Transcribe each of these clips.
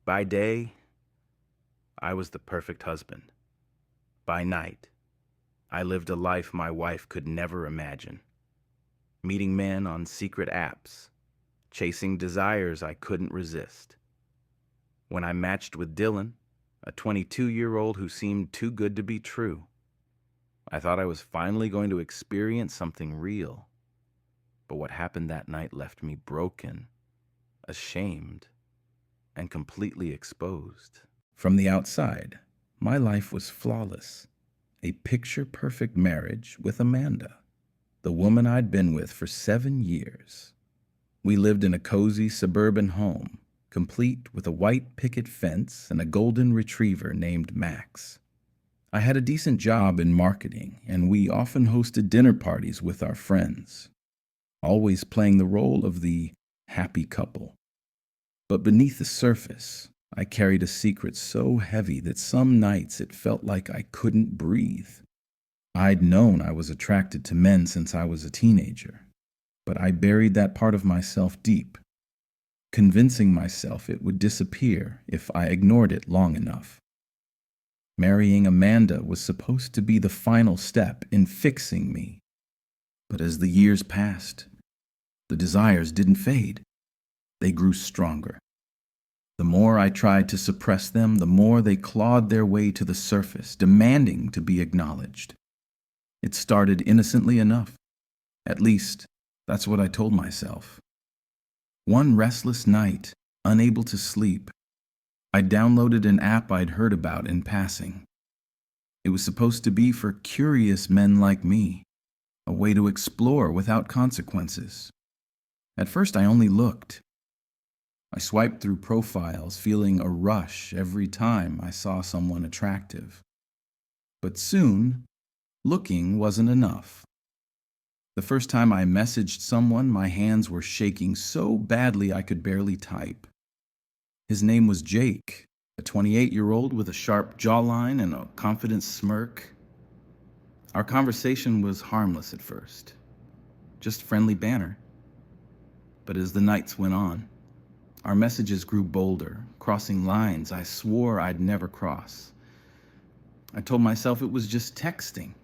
By day, I was the perfect husband. By night, I lived a life my wife could never imagine, meeting men on secret apps, chasing desires I couldn't resist. When I matched with Dylan, a 22-year-old who seemed too good to be true, I thought I was finally going to experience something real. But what happened that night left me broken, ashamed, and completely exposed. From the outside, my life was flawless. A picture-perfect marriage with Amanda, the woman I'd been with for 7 years. We lived in a cozy suburban home, complete with a white picket fence and a golden retriever named Max. I had a decent job in marketing, and we often hosted dinner parties with our friends, always playing the role of the happy couple. But beneath the surface, I carried a secret so heavy that some nights it felt like I couldn't breathe. I'd known I was attracted to men since I was a teenager, but I buried that part of myself deep, convincing myself it would disappear if I ignored it long enough. Marrying Amanda was supposed to be the final step in fixing me. But as the years passed, the desires didn't fade. They grew stronger. The more I tried to suppress them, the more they clawed their way to the surface, demanding to be acknowledged. It started innocently enough. At least, that's what I told myself. One restless night, unable to sleep, I downloaded an app I'd heard about in passing. It was supposed to be for curious men like me, a way to explore without consequences. At first, I only looked. I swiped through profiles, feeling a rush every time I saw someone attractive. But soon, looking wasn't enough. The first time I messaged someone, my hands were shaking so badly I could barely type. His name was Jake, a 28-year-old with a sharp jawline and a confident smirk. Our conversation was harmless at first, just friendly banter. But as the nights went on, our messages grew bolder, crossing lines I swore I'd never cross. I told myself it was just texting,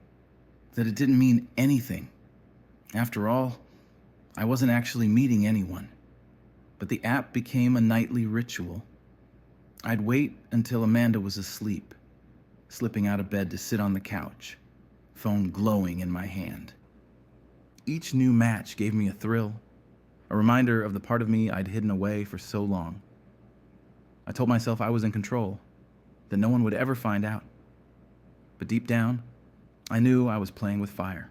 that it didn't mean anything. After all, I wasn't actually meeting anyone. But the app became a nightly ritual. I'd wait until Amanda was asleep, slipping out of bed to sit on the couch, phone glowing in my hand. Each new match gave me a thrill, a reminder of the part of me I'd hidden away for so long. I told myself I was in control, that no one would ever find out. But deep down, I knew I was playing with fire.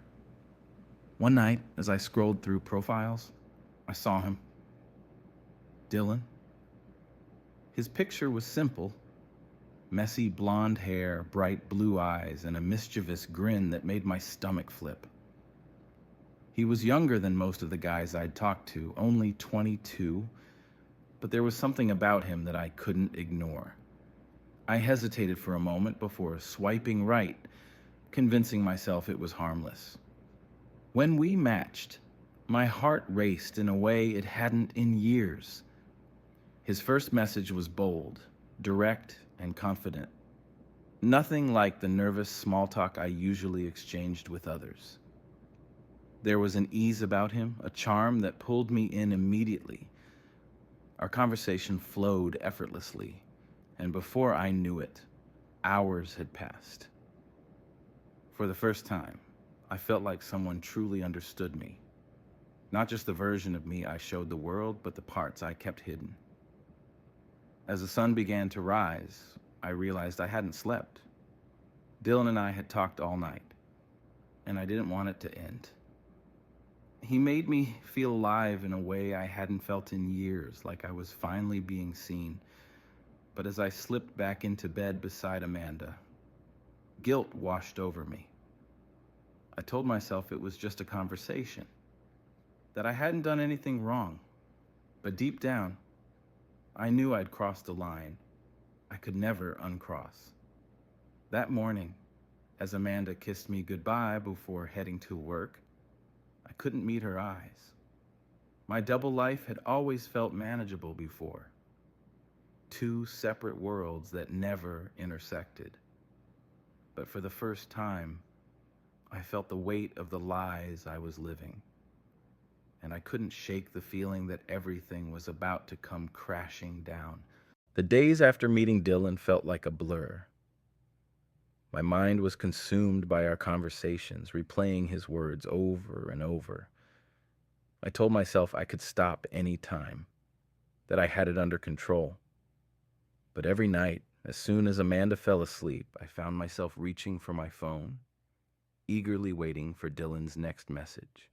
One night, as I scrolled through profiles, I saw him. Dylan. His picture was simple. Messy blonde hair, bright blue eyes, and a mischievous grin that made my stomach flip. He was younger than most of the guys I'd talked to, only 22, but there was something about him that I couldn't ignore. I hesitated for a moment before swiping right, convincing myself it was harmless. When we matched, my heart raced in a way it hadn't in years. His first message was bold, direct, and confident. Nothing like the nervous small talk I usually exchanged with others. There was an ease about him, a charm that pulled me in immediately. Our conversation flowed effortlessly, and before I knew it, hours had passed. For the first time, I felt like someone truly understood me. Not just the version of me I showed the world, but the parts I kept hidden. As the sun began to rise, I realized I hadn't slept. Dylan and I had talked all night, and I didn't want it to end. He made me feel alive in a way I hadn't felt in years, like I was finally being seen. But as I slipped back into bed beside Amanda, guilt washed over me. I told myself it was just a conversation, that I hadn't done anything wrong. But deep down, I knew I'd crossed a line I could never uncross. That morning, as Amanda kissed me goodbye before heading to work, I couldn't meet her eyes. My double life had always felt manageable before. two separate worlds that never intersected. But for the first time, I felt the weight of the lies I was living, and I couldn't shake the feeling that everything was about to come crashing down. The days after meeting Dylan felt like a blur. My mind was consumed by our conversations, replaying his words over and over. I told myself I could stop any time, that I had it under control. But every night, as soon as Amanda fell asleep, I found myself reaching for my phone, eagerly waiting for Dylan's next message.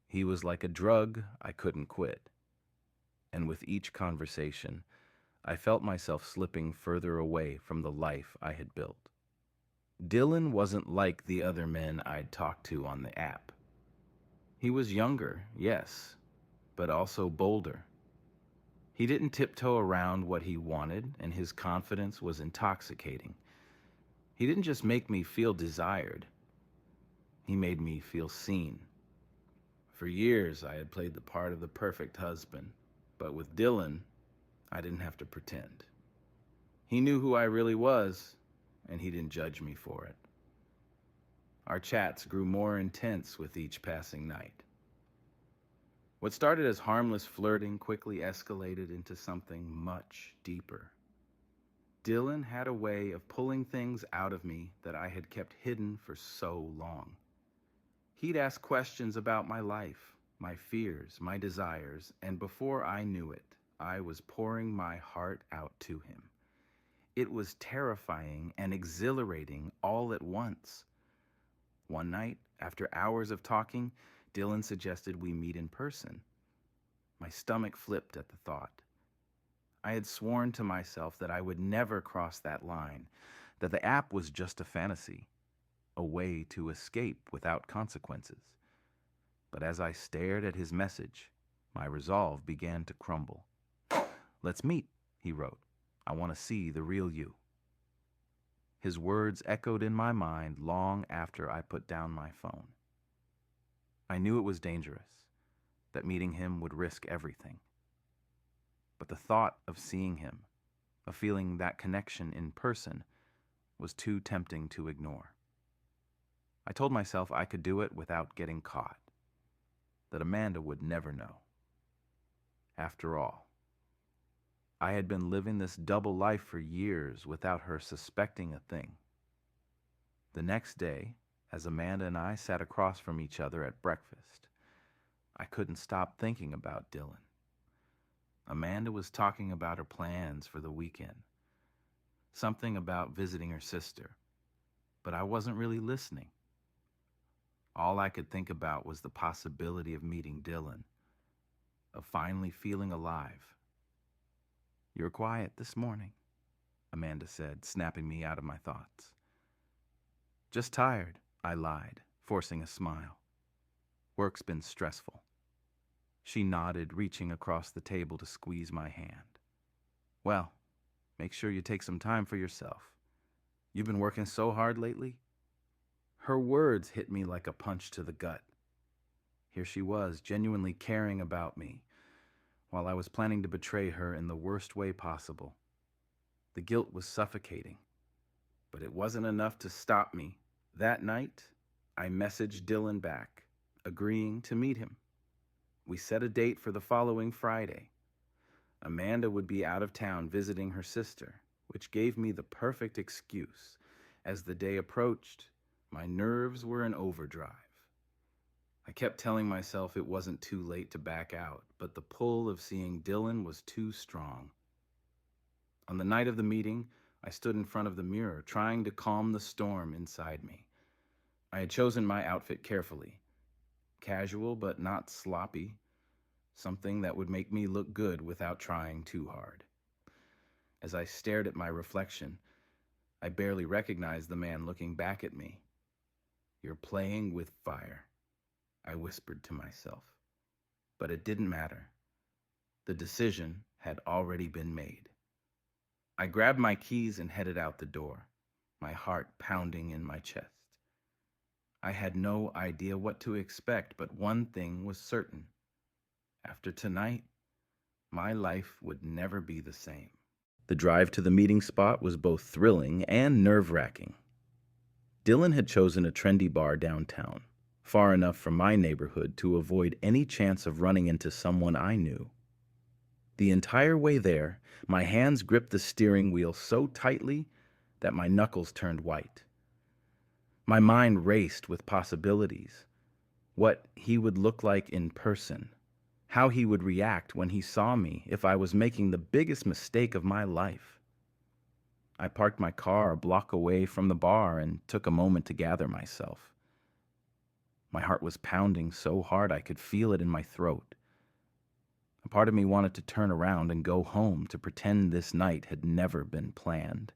He was like a drug I couldn't quit. And with each conversation, I felt myself slipping further away from the life I had built. Dylan wasn't like the other men I'd talked to on the app. He was younger, yes, but also bolder. He didn't tiptoe around what he wanted, and his confidence was intoxicating. He didn't just make me feel desired. He made me feel seen. For years, I had played the part of the perfect husband, but with Dylan, I didn't have to pretend. He knew who I really was, and he didn't judge me for it. Our chats grew more intense with each passing night. What started as harmless flirting quickly escalated into something much deeper. Dylan had a way of pulling things out of me that I had kept hidden for so long. He'd ask questions about my life, my fears, my desires, and before I knew it, I was pouring my heart out to him. It was terrifying and exhilarating all at once. One night, after hours of talking, Dylan suggested we meet in person. My stomach flipped at the thought. I had sworn to myself that I would never cross that line, that the app was just a fantasy, a way to escape without consequences. But as I stared at his message, my resolve began to crumble. "Let's meet," he wrote. "I want to see the real you." His words echoed in my mind long after I put down my phone. I knew it was dangerous, that meeting him would risk everything. But the thought of seeing him, of feeling that connection in person, was too tempting to ignore. I told myself I could do it without getting caught, that Amanda would never know. After all, I had been living this double life for years without her suspecting a thing. The next day, as Amanda and I sat across from each other at breakfast, I couldn't stop thinking about Dylan. Amanda was talking about her plans for the weekend, something about visiting her sister, but I wasn't really listening. All I could think about was the possibility of meeting Dylan, of finally feeling alive. "You're quiet this morning," Amanda said, snapping me out of my thoughts. "Just tired," I lied, forcing a smile. "Work's been stressful." She nodded, reaching across the table to squeeze my hand. "Well, make sure you take some time for yourself. You've been working so hard lately." Her words hit me like a punch to the gut. Here she was, genuinely caring about me, while I was planning to betray her in the worst way possible. The guilt was suffocating, but it wasn't enough to stop me. That night, I messaged Dylan back, agreeing to meet him. We set a date for the following Friday. Amanda would be out of town visiting her sister, which gave me the perfect excuse. As the day approached, my nerves were in overdrive. I kept telling myself it wasn't too late to back out, but the pull of seeing Dylan was too strong. On the night of the meeting, I stood in front of the mirror, trying to calm the storm inside me. I had chosen my outfit carefully. Casual but not sloppy. Something that would make me look good without trying too hard. As I stared at my reflection, I barely recognized the man looking back at me. "You're playing with fire," I whispered to myself. But it didn't matter. The decision had already been made. I grabbed my keys and headed out the door, my heart pounding in my chest. I had no idea what to expect, but one thing was certain. After tonight, my life would never be the same. The drive to the meeting spot was both thrilling and nerve-wracking. Dylan had chosen a trendy bar downtown, far enough from my neighborhood to avoid any chance of running into someone I knew. The entire way there, my hands gripped the steering wheel so tightly that my knuckles turned white. My mind raced with possibilities. What he would look like in person, how he would react when he saw me if I was making the biggest mistake of my life. I parked my car a block away from the bar and took a moment to gather myself. My heart was pounding so hard I could feel it in my throat. A part of me wanted to turn around and go home to pretend this night had never been planned.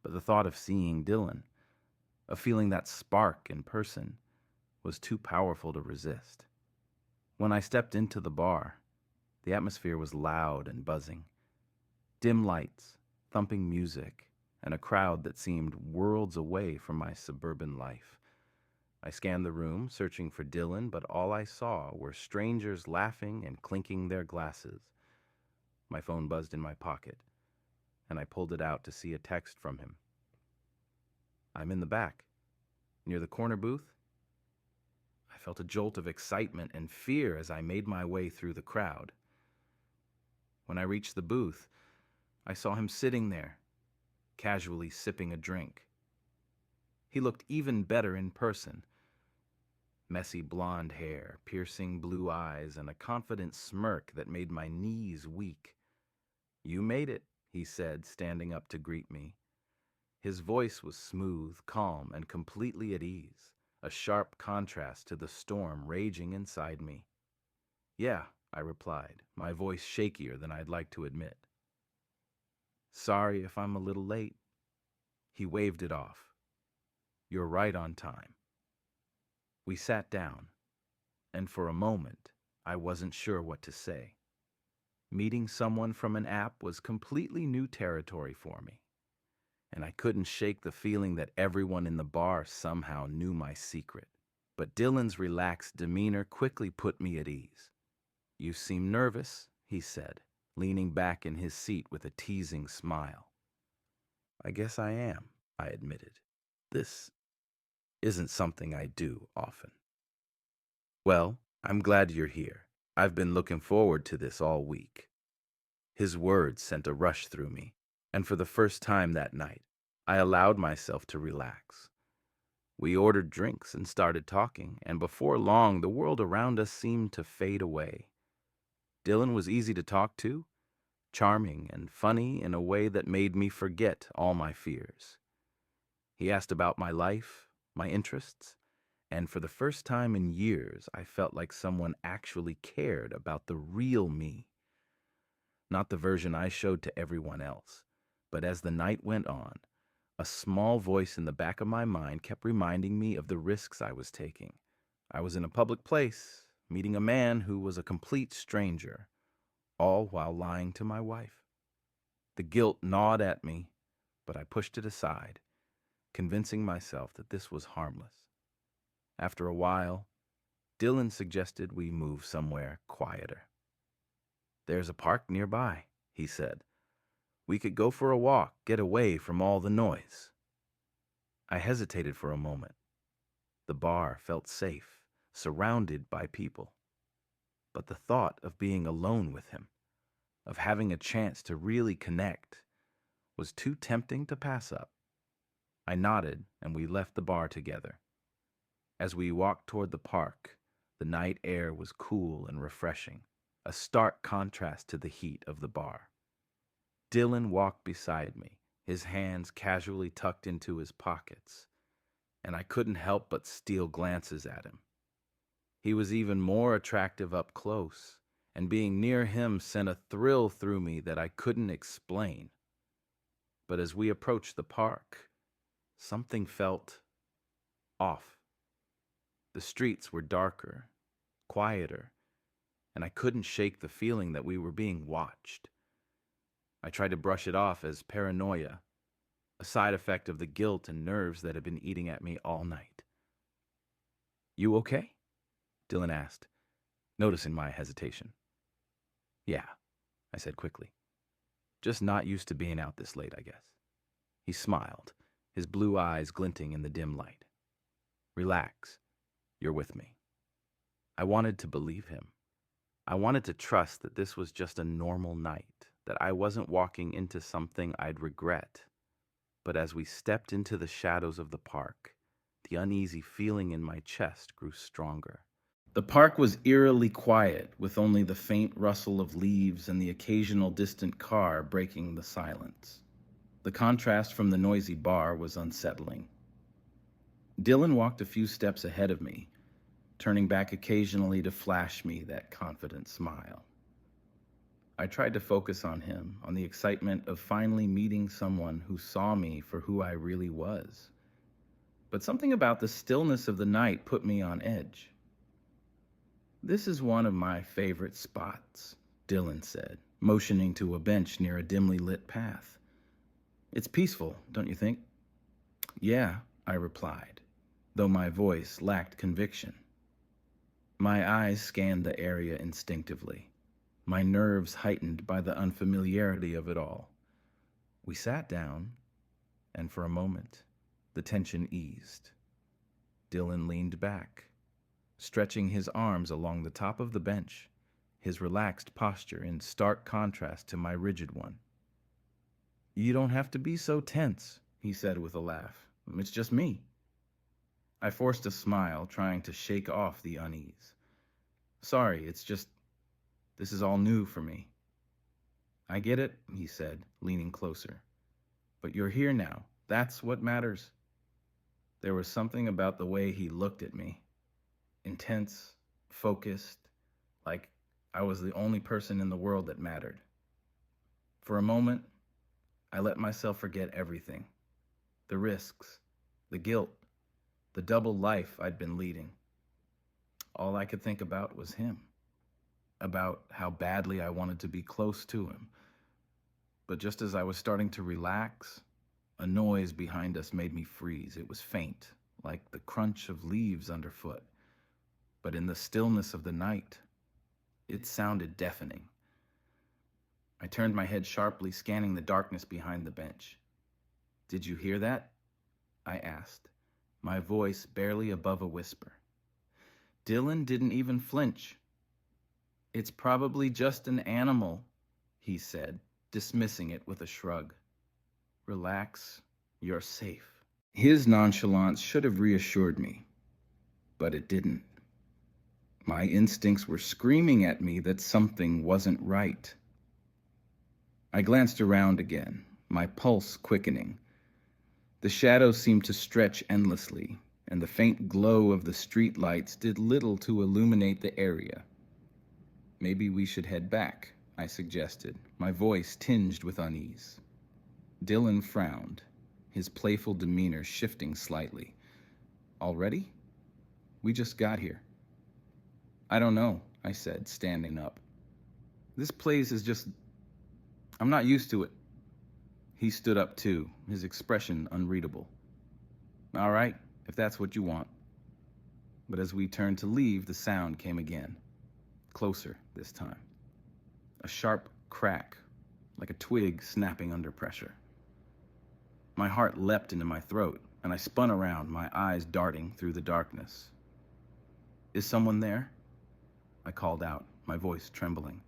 But the thought of seeing Dylan, of feeling that spark in person, was too powerful to resist. When I stepped into the bar, the atmosphere was loud and buzzing. Dim lights, thumping music, and a crowd that seemed worlds away from my suburban life. I scanned the room, searching for Dylan, but all I saw were strangers laughing and clinking their glasses. My phone buzzed in my pocket, and I pulled it out to see a text from him. "I'm in the back, near the corner booth." I felt a jolt of excitement and fear as I made my way through the crowd. When I reached the booth, I saw him sitting there, casually sipping a drink. He looked even better in person. Messy blonde hair, piercing blue eyes, and a confident smirk that made my knees weak. "You made it," he said, standing up to greet me. His voice was smooth, calm, and completely at ease, a sharp contrast to the storm raging inside me. "Yeah," I replied, my voice shakier than I'd like to admit. "Sorry if I'm a little late." He waved it off. "You're right on time." We sat down, and for a moment, I wasn't sure what to say. Meeting someone from an app was completely new territory for me, and I couldn't shake the feeling that everyone in the bar somehow knew my secret. But Dylan's relaxed demeanor quickly put me at ease. "You seem nervous," he said, leaning back in his seat with a teasing smile. "I guess I am," I admitted. "This isn't something I do often." "Well, I'm glad you're here. I've been looking forward to this all week." His words sent a rush through me, and for the first time that night, I allowed myself to relax. We ordered drinks and started talking, and before long, the world around us seemed to fade away. Dylan was easy to talk to, charming and funny in a way that made me forget all my fears. He asked about my life, my interests, and for the first time in years, I felt like someone actually cared about the real me. Not the version I showed to everyone else, but as the night went on, a small voice in the back of my mind kept reminding me of the risks I was taking. I was in a public place, meeting a man who was a complete stranger, all while lying to my wife. The guilt gnawed at me, but I pushed it aside, convincing myself that this was harmless. After a while, Dylan suggested we move somewhere quieter. "There's a park nearby," he said. "We could go for a walk, get away from all the noise." I hesitated for a moment. The bar felt safe, surrounded by people. But the thought of being alone with him, of having a chance to really connect, was too tempting to pass up. I nodded, and we left the bar together. As we walked toward the park, the night air was cool and refreshing, a stark contrast to the heat of the bar. Dylan walked beside me, his hands casually tucked into his pockets, and I couldn't help but steal glances at him. He was even more attractive up close, and being near him sent a thrill through me that I couldn't explain. But as we approached the park, something felt off. The streets were darker, quieter, and I couldn't shake the feeling that we were being watched. I tried to brush it off as paranoia, a side effect of the guilt and nerves that had been eating at me all night. "You okay?" Dylan asked, noticing my hesitation. "Yeah," I said quickly. Just not used to being out this late, I guess. He smiled, his blue eyes glinting in the dim light. Relax. You're with me. I wanted to believe him. I wanted to trust that this was just a normal night, that I wasn't walking into something I'd regret. But as we stepped into the shadows of the park, the uneasy feeling in my chest grew stronger. The park was eerily quiet, with only the faint rustle of leaves and the occasional distant car breaking the silence. The contrast from the noisy bar was unsettling. Dylan walked a few steps ahead of me, turning back occasionally to flash me that confident smile. I tried to focus on him, on the excitement of finally meeting someone who saw me for who I really was. But something about the stillness of the night put me on edge. "This is one of my favorite spots," Dylan said, motioning to a bench near a dimly lit path. "It's peaceful, don't you think?" "Yeah," I replied, though my voice lacked conviction. My eyes scanned the area instinctively, my nerves heightened by the unfamiliarity of it all. We sat down, and for a moment, the tension eased. Dylan leaned back, stretching his arms along the top of the bench, his relaxed posture in stark contrast to my rigid one. "You don't have to be so tense," he said with a laugh. "It's just me." I forced a smile, trying to shake off the unease. "Sorry, it's just, this is all new for me." "I get it," he said, leaning closer. "But you're here now. That's what matters." There was something about the way he looked at me. Intense, focused, like I was the only person in the world that mattered. For a moment, I let myself forget everything. The risks, the guilt, the double life I'd been leading. All I could think about was him, about how badly I wanted to be close to him. But just as I was starting to relax, a noise behind us made me freeze. It was faint, like the crunch of leaves underfoot. But in the stillness of the night, it sounded deafening. I turned my head sharply, scanning the darkness behind the bench. "Did you hear that?" I asked, my voice barely above a whisper. Dylan didn't even flinch. "It's probably just an animal," he said, dismissing it with a shrug. "Relax, you're safe." His nonchalance should have reassured me, but it didn't. My instincts were screaming at me that something wasn't right. I glanced around again, my pulse quickening. The shadows seemed to stretch endlessly, and the faint glow of the street lights did little to illuminate the area. "Maybe we should head back," I suggested, my voice tinged with unease. Dylan frowned, his playful demeanor shifting slightly. "Already? We just got here." "I don't know," I said, standing up. "This place is just... I'm not used to it." He stood up too, his expression unreadable. "All right, if that's what you want." But as we turned to leave, the sound came again. Closer this time. A sharp crack, like a twig snapping under pressure. My heart leapt into my throat, and I spun around, my eyes darting through the darkness. "Is someone there?" I called out, my voice trembling.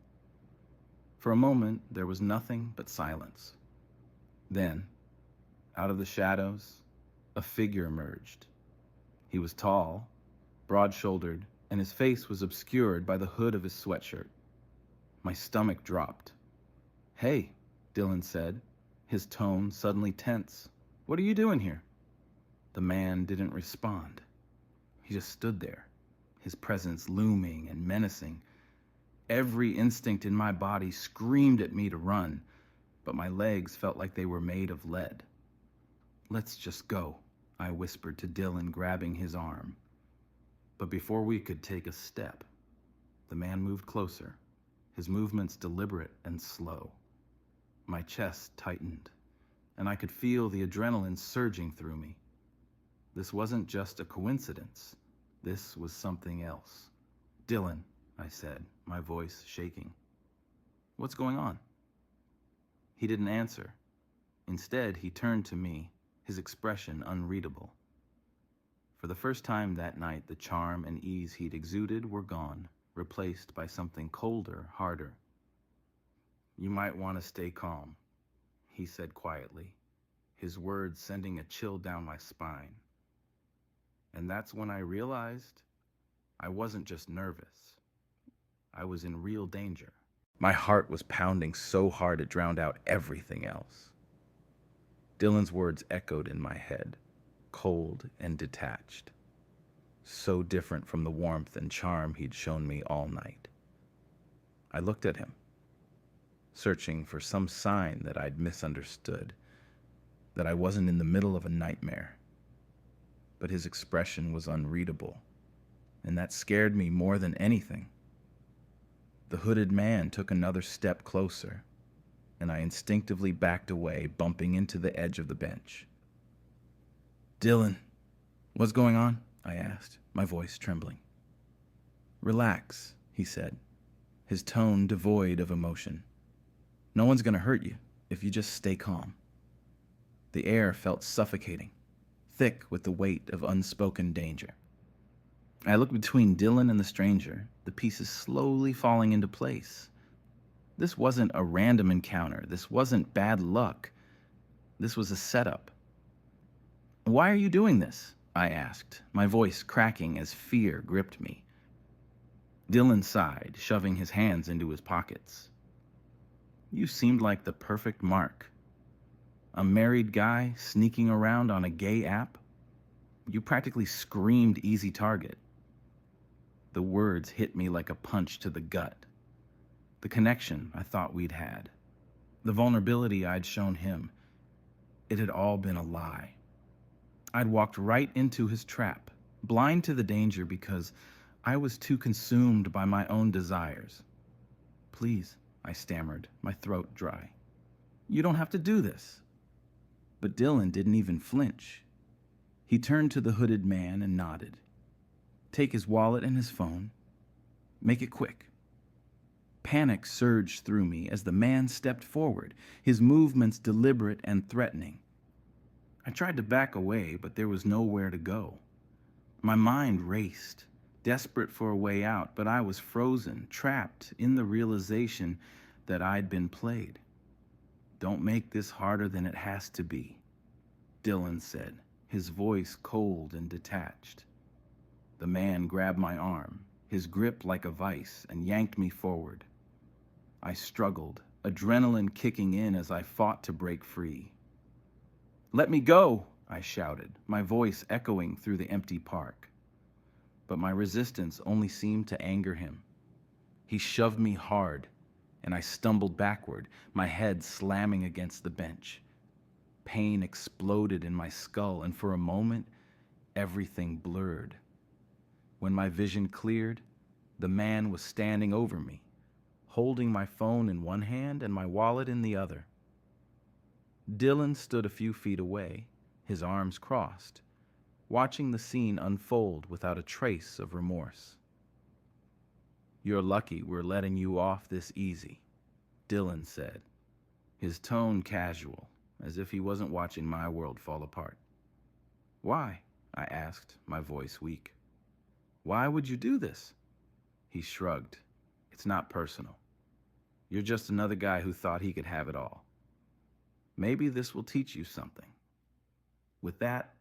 For a moment, there was nothing but silence. Then, out of the shadows, a figure emerged. He was tall, broad-shouldered, and his face was obscured by the hood of his sweatshirt. My stomach dropped. "Hey," Dylan said, his tone suddenly tense. "What are you doing here?" The man didn't respond. He just stood there, his presence looming and menacing. Every instinct in my body screamed at me to run, but my legs felt like they were made of lead. "Let's just go," I whispered to Dylan, grabbing his arm. But before we could take a step, the man moved closer, his movements deliberate and slow. My chest tightened, and I could feel the adrenaline surging through me. This wasn't just a coincidence. This was something else. "Dylan," I said, my voice shaking. "What's going on?" He didn't answer. Instead, he turned to me, his expression unreadable. For the first time that night, the charm and ease he'd exuded were gone, replaced by something colder, harder. "You might want to stay calm," he said quietly, his words sending a chill down my spine. And that's when I realized I wasn't just nervous. I was in real danger. My heart was pounding so hard it drowned out everything else. Dylan's words echoed in my head, cold and detached, so different from the warmth and charm he'd shown me all night. I looked at him, searching for some sign that I'd misunderstood, that I wasn't in the middle of a nightmare. But his expression was unreadable, and that scared me more than anything. The hooded man took another step closer, and I instinctively backed away, bumping into the edge of the bench. "Dylan, what's going on?" I asked, my voice trembling. "Relax," he said, his tone devoid of emotion. "No one's going to hurt you if you just stay calm." The air felt suffocating, thick with the weight of unspoken danger. I looked between Dylan and the stranger, the pieces slowly falling into place. This wasn't a random encounter. This wasn't bad luck. This was a setup. "Why are you doing this?" I asked, my voice cracking as fear gripped me. Dylan sighed, shoving his hands into his pockets. "You seemed like the perfect mark. A married guy sneaking around on a gay app? You practically screamed easy target." The words hit me like a punch to the gut. The connection I thought we'd had, the vulnerability I'd shown him, it had all been a lie. I'd walked right into his trap, blind to the danger because I was too consumed by my own desires. "Please," I stammered, my throat dry. "You don't have to do this." But Dylan didn't even flinch. He turned to the hooded man and nodded. "Take his wallet and his phone. Make it quick." Panic surged through me as the man stepped forward, his movements deliberate and threatening. I tried to back away, but there was nowhere to go. My mind raced, desperate for a way out, but I was frozen, trapped in the realization that I'd been played. "Don't make this harder than it has to be," Dylan said, his voice cold and detached. The man grabbed my arm, his grip like a vice, and yanked me forward. I struggled, adrenaline kicking in as I fought to break free. "Let me go," I shouted, my voice echoing through the empty park. But my resistance only seemed to anger him. He shoved me hard, and I stumbled backward, my head slamming against the bench. Pain exploded in my skull, and for a moment, everything blurred. When my vision cleared, the man was standing over me, holding my phone in one hand and my wallet in the other. Dylan stood a few feet away, his arms crossed, watching the scene unfold without a trace of remorse. "You're lucky we're letting you off this easy," Dylan said, his tone casual, as if he wasn't watching my world fall apart. "Why?" I asked, my voice weak. "Why would you do this?" He shrugged. "It's not personal. You're just another guy who thought he could have it all. Maybe this will teach you something." With that,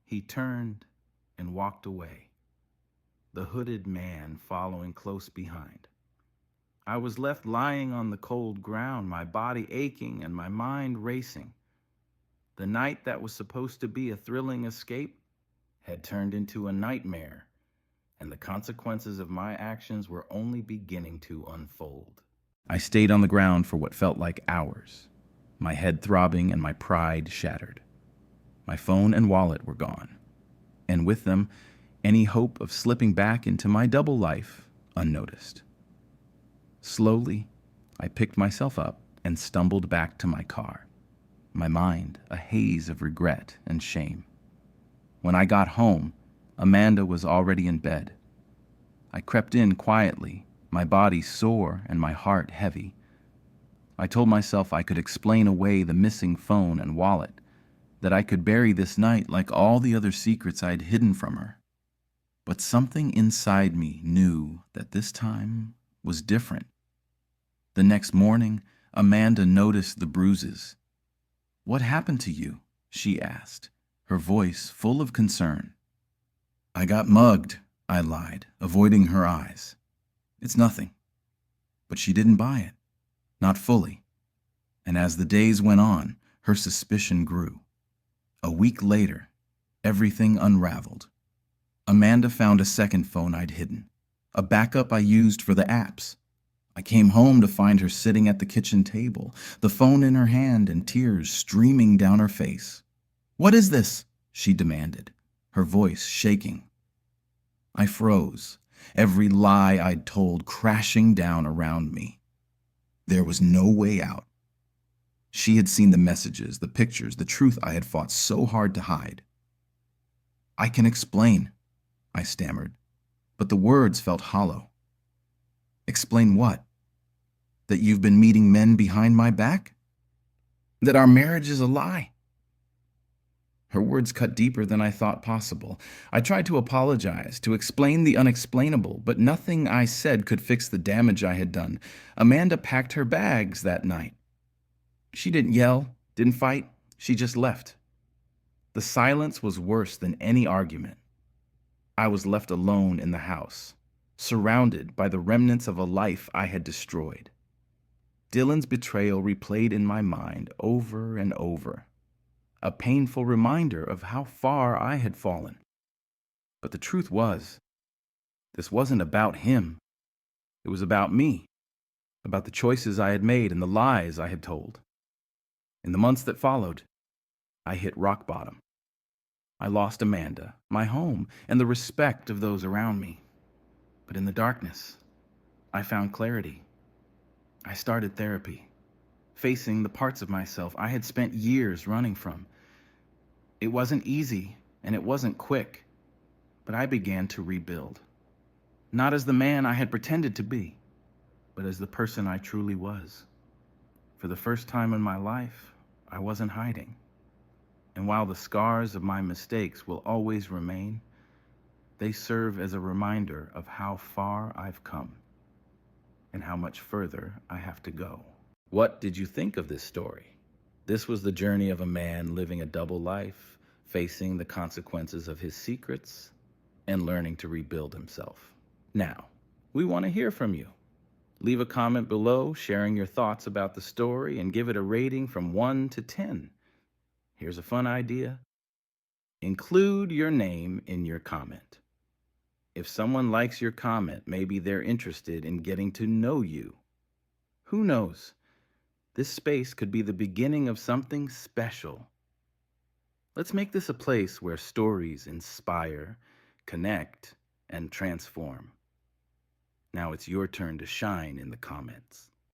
he turned and walked away, the hooded man following close behind. I was left lying on the cold ground, my body aching and my mind racing. The night that was supposed to be a thrilling escape had turned into a nightmare, and the consequences of my actions were only beginning to unfold. I stayed on the ground for what felt like hours, my head throbbing and my pride shattered. My phone and wallet were gone, and with them, any hope of slipping back into my double life unnoticed. Slowly, I picked myself up and stumbled back to my car, my mind a haze of regret and shame. When I got home, Amanda was already in bed. I crept in quietly, my body sore and my heart heavy. I told myself I could explain away the missing phone and wallet, that I could bury this night like all the other secrets I'd hidden from her. But something inside me knew that this time was different. The next morning, Amanda noticed the bruises. "What happened to you?" she asked, her voice full of concern. "I got mugged," I lied, avoiding her eyes. "It's nothing." But she didn't buy it, not fully. And as the days went on, her suspicion grew. A week later, everything unraveled. Amanda found a second phone I'd hidden, a backup I used for the apps. I came home to find her sitting at the kitchen table, the phone in her hand and tears streaming down her face. "What is this?" she demanded, her voice shaking. I froze, every lie I'd told crashing down around me. There was no way out. She had seen the messages, the pictures, the truth I had fought so hard to hide. "I can explain," I stammered, but the words felt hollow. "Explain what? That you've been meeting men behind my back? That our marriage is a lie?" Her words cut deeper than I thought possible. I tried to apologize, to explain the unexplainable, but nothing I said could fix the damage I had done. Amanda packed her bags that night. She didn't yell, didn't fight, she just left. The silence was worse than any argument. I was left alone in the house, surrounded by the remnants of a life I had destroyed. Dylan's betrayal replayed in my mind over and over, a painful reminder of how far I had fallen. But the truth was, this wasn't about him. It was about me, about the choices I had made and the lies I had told. In the months that followed, I hit rock bottom. I lost Amanda, my home, and the respect of those around me. But in the darkness, I found clarity. I started therapy, facing the parts of myself I had spent years running from. It wasn't easy, and it wasn't quick, but I began to rebuild. Not as the man I had pretended to be, but as the person I truly was. For the first time in my life, I wasn't hiding. And while the scars of my mistakes will always remain, they serve as a reminder of how far I've come and how much further I have to go. What did you think of this story? This was the journey of a man living a double life, facing the consequences of his secrets and learning to rebuild himself. Now, we want to hear from you. Leave a comment below sharing your thoughts about the story and give it a rating from 1 to 10. Here's a fun idea. Include your name in your comment. If someone likes your comment, maybe they're interested in getting to know you. Who knows? This space could be the beginning of something special. Let's make this a place where stories inspire, connect, and transform. Now it's your turn to shine in the comments.